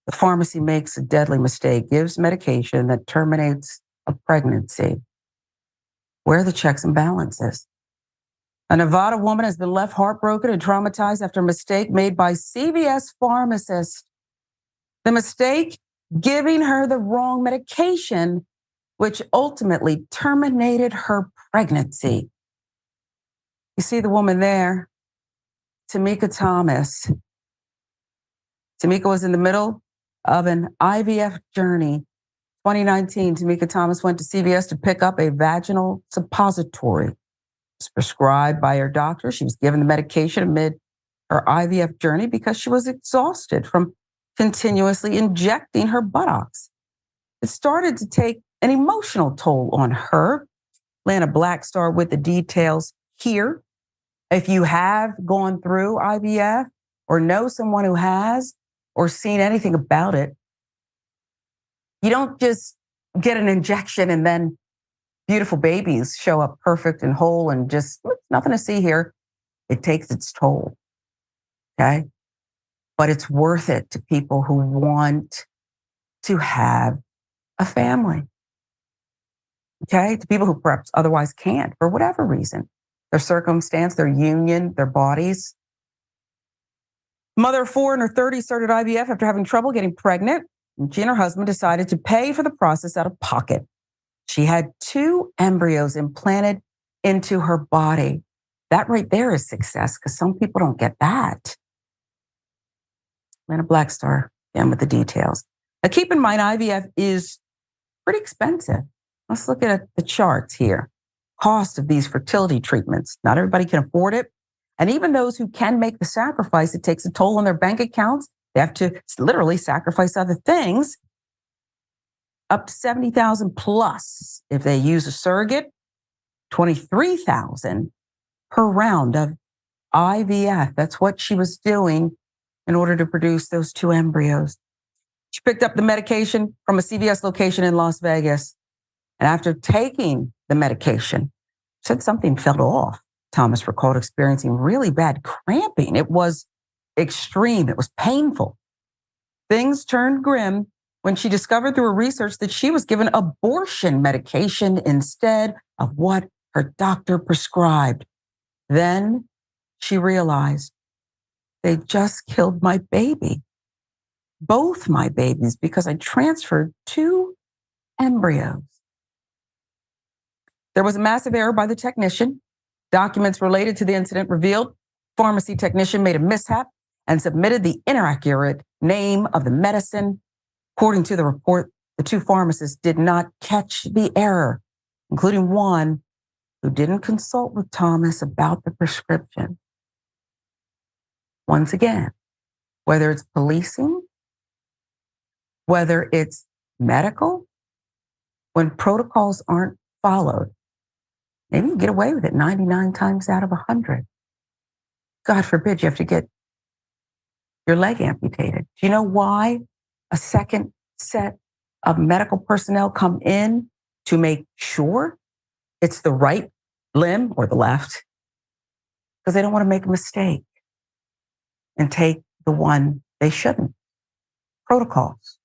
The pharmacy makes a deadly mistake, gives medication that terminates a pregnancy. Where are the checks and balances? A Nevada woman has been left heartbroken and traumatized after a mistake made by CVS pharmacist. The mistake, giving her the wrong medication, which ultimately terminated her pregnancy. You see the woman there, Timika Thomas. Timika was in the middle of an IVF journey. 2019, Timika Thomas went to CVS to pick up a vaginal suppository. It was prescribed by her doctor. She was given the medication amid her IVF journey because she was exhausted from continuously injecting her buttocks. It started to take an emotional toll on her. Lana Blackstar with the details here. If you have gone through IVF or know someone who has or seen anything about it, you don't just get an injection and then beautiful babies show up perfect and whole and just nothing to see here. It takes its toll, okay? But it's worth it to people who want to have a family, okay? To people who perhaps otherwise can't for whatever reason, their circumstance, their union, their bodies. Mother of 4 in her 30s started IVF after having trouble getting pregnant. And she and her husband decided to pay for the process out of pocket. She had 2 embryos implanted into her body. That right there is success because some people don't get that. Lana Blackstar, again with the details. Now keep in mind, IVF is pretty expensive. Let's look at the charts here. Cost of these fertility treatments. Not everybody can afford it. And even those who can make the sacrifice, it takes a toll on their bank accounts. They have to literally sacrifice other things. Up to $70,000 plus if they use a surrogate, $23,000 per round of IVF. That's what she was doing in order to produce those 2 embryos. She picked up the medication from a CVS location in Las Vegas. And after taking the medication, said something fell off. Thomas recalled experiencing really bad cramping. It was extreme. It was painful. Things turned grim when she discovered through her research that she was given abortion medication instead of what her doctor prescribed. Then she realized they just killed my baby, both my babies, because I transferred 2 embryos. There was a massive error by the technician. Documents related to the incident revealed pharmacy technician made a mishap and submitted the inaccurate name of the medicine. According to the report, the 2 pharmacists did not catch the error, including one who didn't consult with Thomas about the prescription. Once again, whether it's policing, whether it's medical, when protocols aren't followed, maybe you get away with it 99 times out of 100. God forbid you have to get your leg amputated. Do you know why a second set of medical personnel come in to make sure it's the right limb or the left? Because they don't want to make a mistake and take the one they shouldn't. Protocols.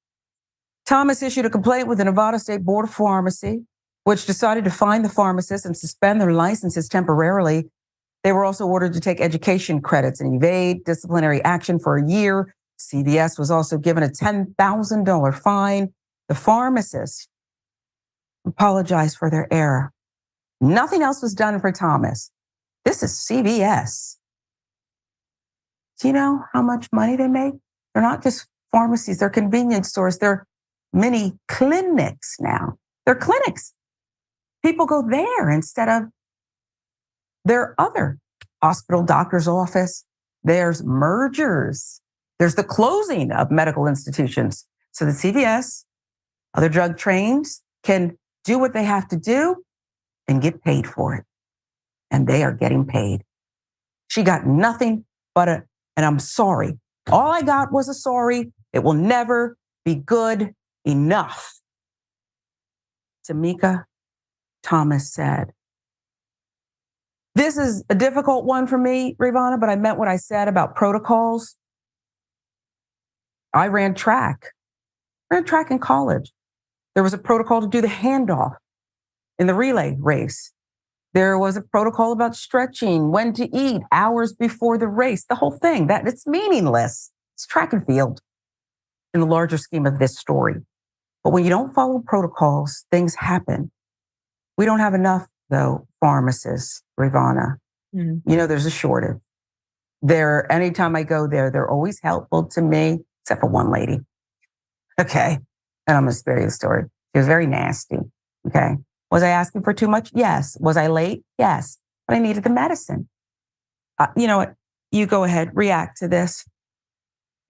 Thomas issued a complaint with the Nevada State Board of Pharmacy, which decided to fine the pharmacists and suspend their licenses temporarily. They were also ordered to take education credits and evade disciplinary action for a year. CVS was also given a $10,000 fine. The pharmacists apologized for their error. Nothing else was done for Thomas. This is CVS. Do you know how much money they make? They're not just pharmacies, they're convenience stores, they're mini clinics now. They're clinics. People go there instead of their other hospital, doctor's office. There's mergers. There's the closing of medical institutions. So the CVS, other drug trains can do what they have to do and get paid for it. And they are getting paid. She got nothing but and I'm sorry. All I got was a sorry. It will never be good enough. Timika Thomas said. This is a difficult one for me, Rayyvana, but I meant what I said about protocols. I ran track in college. There was a protocol to do the handoff in the relay race. There was a protocol about stretching, when to eat, hours before the race, the whole thing. That it's meaningless. It's track and field in the larger scheme of this story. But when you don't follow protocols, things happen. We don't have enough, though, pharmacists, Rayyvana. You know, there's a shortage. Anytime I go there, they're always helpful to me, except for one lady. Okay. And I'm going to spare you the story. She was very nasty. Okay. Was I asking for too much? Yes. Was I late? Yes. But I needed the medicine. You know what? You go ahead, react to this.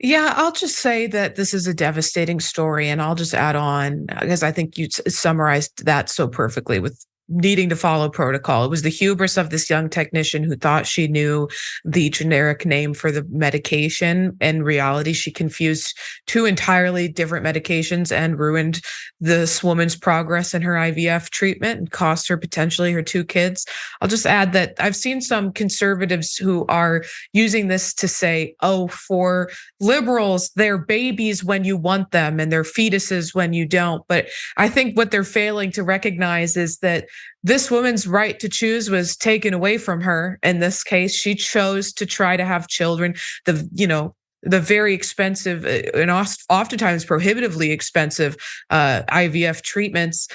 Yeah, I'll just say that this is a devastating story, and I'll just add on because I think you summarized that so perfectly with needing to follow protocol. It was the hubris of this young technician who thought she knew the generic name for the medication. In reality, she confused two entirely different medications and ruined this woman's progress in her IVF treatment and cost her potentially her two kids. I'll just add that I've seen some conservatives who are using this to say, oh, for liberals, they're babies when you want them and they're fetuses when you don't. But I think what they're failing to recognize is that this woman's right to choose was taken away from her. In this case, she chose to try to have children. The very expensive and oftentimes prohibitively expensive IVF treatments.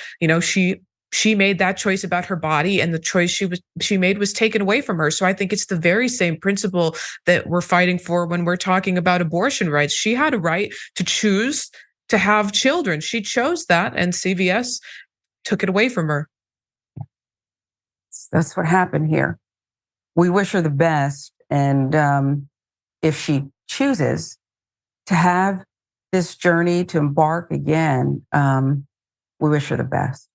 She made that choice about her body, and the choice she made was taken away from her. So I think it's the very same principle that we're fighting for when we're talking about abortion rights. She had a right to choose to have children. She chose that, and CVS took it away from her. That's what happened here. We wish her the best. And if she chooses to have this journey to embark again, we wish her the best.